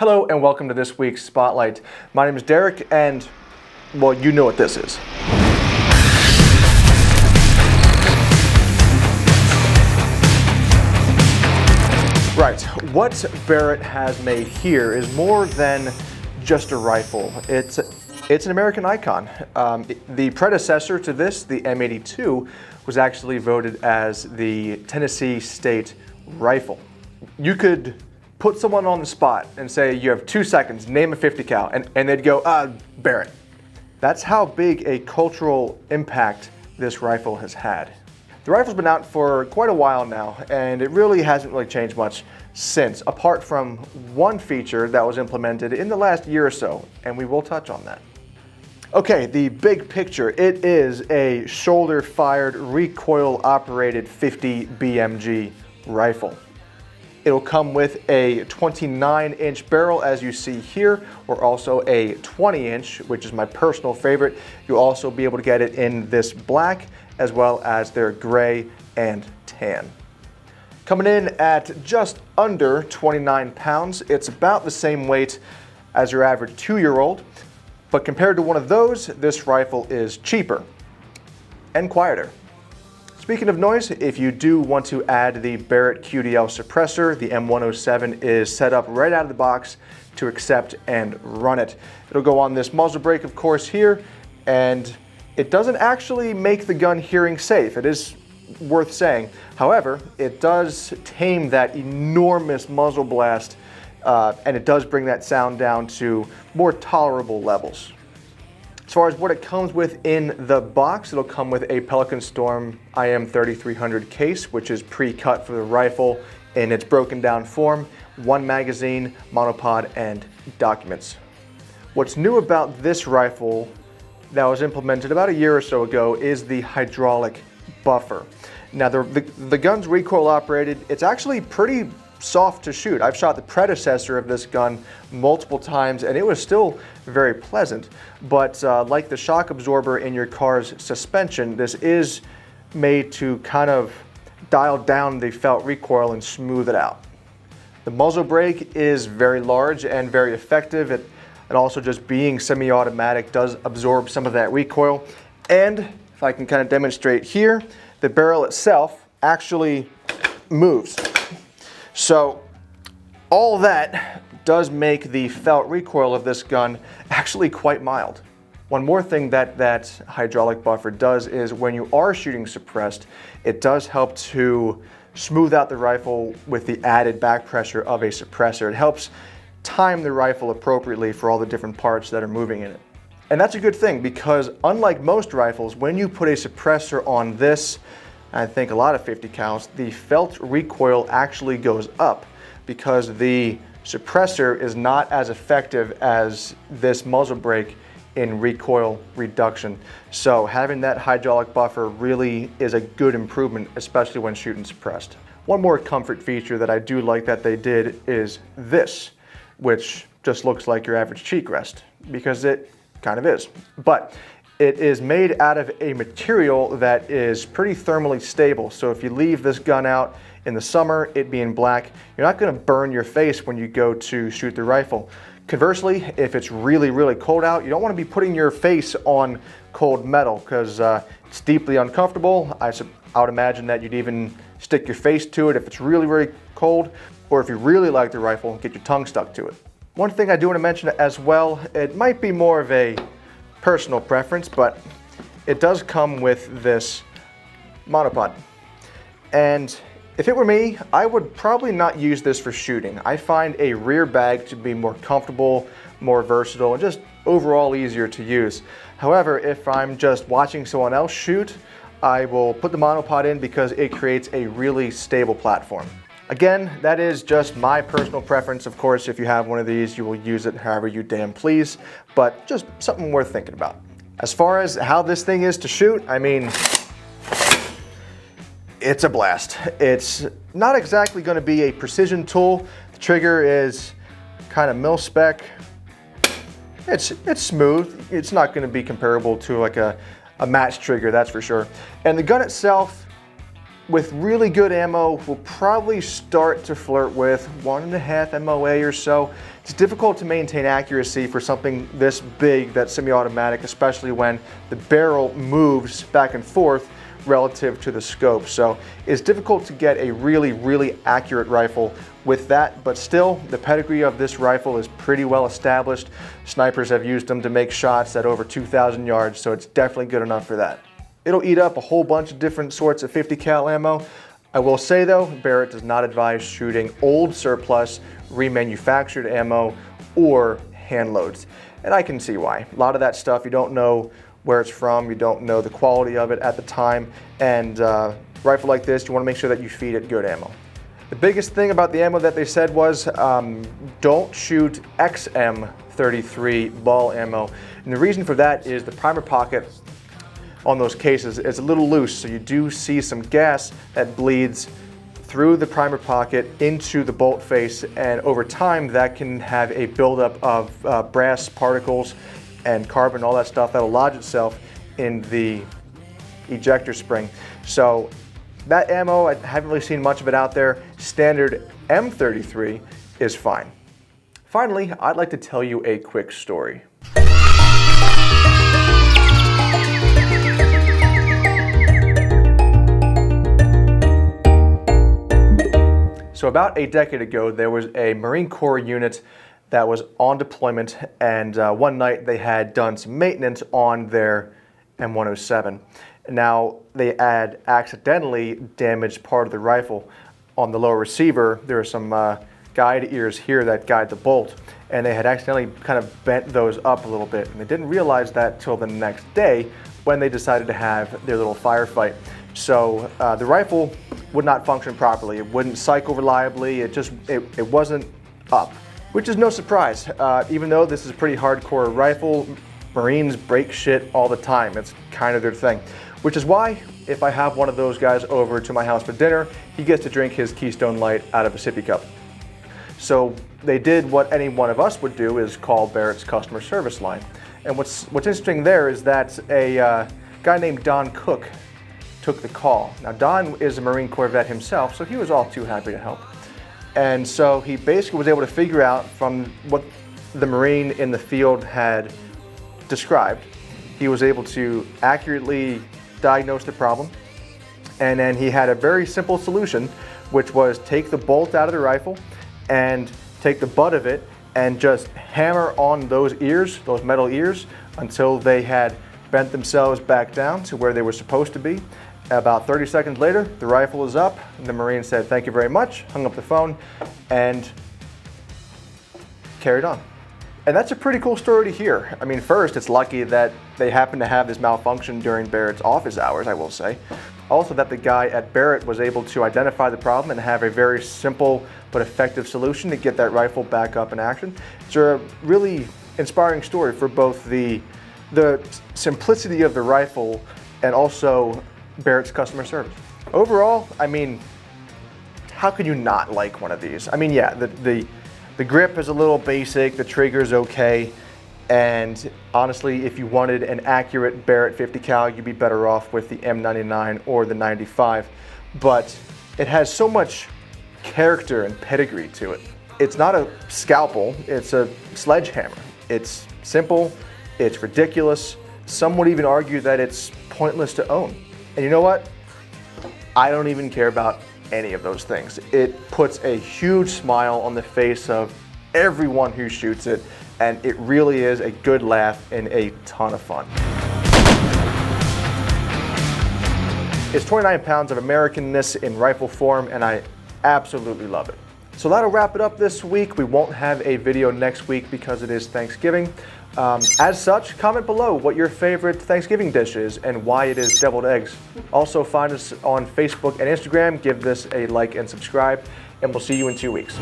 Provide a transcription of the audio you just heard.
Hello and welcome to this week's Spotlight. My name is Derek and, well, you know what this is. Right, what Barrett has made here is more than just a rifle. It's an American icon. The predecessor to this, the M82, was actually voted as the Tennessee State Rifle. You could put someone on the spot and say, you have 2 seconds, name a 50 cal, and they'd go, Barrett. That's how big a cultural impact this rifle has had. The rifle's been out for quite a while now, and it really hasn't changed much since, apart from one feature that was implemented in the last year or so, and we will touch on that. Okay, the big picture. It is a shoulder-fired, recoil-operated 50 BMG rifle. It'll come with a 29-inch barrel, as you see here, or also a 20-inch, which is my personal favorite. You'll also be able to get it in this black, as well as their gray and tan. Coming in at just under 29 pounds, it's about the same weight as your average 2-year-old, but compared to one of those, this rifle is cheaper and quieter. Speaking of noise, if you do want to add the Barrett Qdl Suppressor, the M107 is set up right out of the box to accept and run it. It'll go on this muzzle brake, of course, here, and it doesn't actually make the gun hearing safe. It is worth saying. However, it does tame that enormous muzzle blast, and it does bring that sound down to more tolerable levels. As far as what it comes with in the box, it'll come with a Pelican Storm IM 3300 case, which is pre-cut for the rifle in its broken down form, 1 magazine, monopod, and documents. What's new about this rifle that was implemented about a year or so ago is the hydraulic buffer. Now the gun's recoil operated. It's actually pretty soft to shoot. I've shot the predecessor of this gun multiple times and it was still very pleasant, but like the shock absorber in your car's suspension, this is made to kind of dial down the felt recoil and smooth it out. The muzzle brake is very large and very effective. And also just being semi-automatic does absorb some of that recoil. And if I can kind of demonstrate here, the barrel itself actually moves. So all that does make the felt recoil of this gun actually quite mild. One more thing that hydraulic buffer does is when you are shooting suppressed, it does help to smooth out the rifle with the added back pressure of a suppressor. It helps time the rifle appropriately for all the different parts that are moving in it. And that's a good thing because unlike most rifles, when you put a suppressor on this, I think a lot of 50 cals, the felt recoil actually goes up because the suppressor is not as effective as this muzzle brake in recoil reduction. So having that hydraulic buffer really is a good improvement, especially when shooting suppressed. One more comfort feature that I do like that they did is this, which just looks like your average cheek rest, because it kind of is. But it is made out of a material that is pretty thermally stable. So if you leave this gun out in the summer, it being black, you're not gonna burn your face when you go to shoot the rifle. Conversely, if it's really, really cold out, you don't wanna be putting your face on cold metal because it's deeply uncomfortable. I would imagine that you'd even stick your face to it if it's really, really cold, or if you really like the rifle, get your tongue stuck to it. One thing I do want to mention as well, it might be more of a personal preference, but it does come with this monopod. And if it were me, I would probably not use this for shooting. I find a rear bag to be more comfortable, more versatile, and just overall easier to use. However, if I'm just watching someone else shoot, I will put the monopod in because it creates a really stable platform. Again, that is just my personal preference. Of course, if you have one of these, you will use it however you damn please, but just something worth thinking about. As far as how this thing is to shoot, I mean, it's a blast. It's not exactly going to be a precision tool. The trigger is kind of mil-spec. It's smooth. It's not going to be comparable to like a match trigger, that's for sure. And the gun itself, with really good ammo, we'll probably start to flirt with 1.5 MOA or so. It's difficult to maintain accuracy for something this big that's semi-automatic, especially when the barrel moves back and forth relative to the scope. So it's difficult to get a really accurate rifle with that, but still the pedigree of this rifle is pretty well established. Snipers have used them to make shots at over 2,000 yards, so it's definitely good enough for that. It'll eat up a whole bunch of different sorts of 50 cal ammo. I will say though, Barrett does not advise shooting old surplus remanufactured ammo or hand loads. And I can see why. A lot of that stuff, you don't know where it's from, you don't know the quality of it at the time, and rifle like this, you want to make sure that you feed it good ammo. The biggest thing about the ammo that they said was don't shoot XM33 ball ammo. And the reason for that is the primer pocket on those cases is a little loose, so you do see some gas that bleeds through the primer pocket into the bolt face, and over time that can have a buildup of brass particles and carbon, all that stuff that'll lodge itself in the ejector spring. So that ammo, I haven't really seen much of it out there. Standard M33 is fine. Finally, I'd like to tell you a quick story. So about a decade ago, there was a Marine Corps unit that was on deployment, and one night they had done some maintenance on their M107. Now, they had accidentally damaged part of the rifle. On the lower receiver, there are some guide ears here that guide the bolt, and they had accidentally kind of bent those up a little bit, and they didn't realize that till the next day when they decided to have their little firefight. So the rifle would not function properly. It wouldn't cycle reliably. It wasn't up, which is no surprise. Even though this is a pretty hardcore rifle, Marines break shit all the time. It's kind of their thing, which is why if I have one of those guys over to my house for dinner, he gets to drink his Keystone Light out of a sippy cup. So they did what any one of us would do, is call Barrett's customer service line. And what's interesting there is that a guy named Don Cook took the call. Now Don is a Marine Corps vet himself, so he was all too happy to help. And so he basically was able to figure out from what the Marine in the field had described, he was able to accurately diagnose the problem. And then he had a very simple solution, which was take the bolt out of the rifle and take the butt of it and just hammer on those ears, those metal ears, until they had bent themselves back down to where they were supposed to be. About 30 seconds later, the rifle was up, and the Marine said, "Thank you very much," hung up the phone, and carried on. And that's a pretty cool story to hear. I mean, first, it's lucky that they happened to have this malfunction during Barrett's office hours, I will say. Also, that the guy at Barrett was able to identify the problem and have a very simple but effective solution to get that rifle back up in action. It's a really inspiring story for both the simplicity of the rifle and also Barrett's customer service. Overall, I mean, how could you not like one of these? I mean, yeah, the grip is a little basic, the trigger's okay, and honestly, if you wanted an accurate Barrett 50 cal, you'd be better off with the M99 or the 95, but it has so much character and pedigree to it. It's not a scalpel, it's a sledgehammer. It's simple, it's ridiculous. Some would even argue that it's pointless to own. And you know what? I don't even care about any of those things. It puts a huge smile on the face of everyone who shoots it, and it really is a good laugh and a ton of fun. It's 29 pounds of Americanness in rifle form, and I absolutely love it. So that'll wrap it up this week. We won't have a video next week because it is Thanksgiving. As such, comment below what your favorite Thanksgiving dish is and why it is deviled eggs. Also find us on Facebook and Instagram. Give this a like and subscribe, and we'll see you in 2 weeks.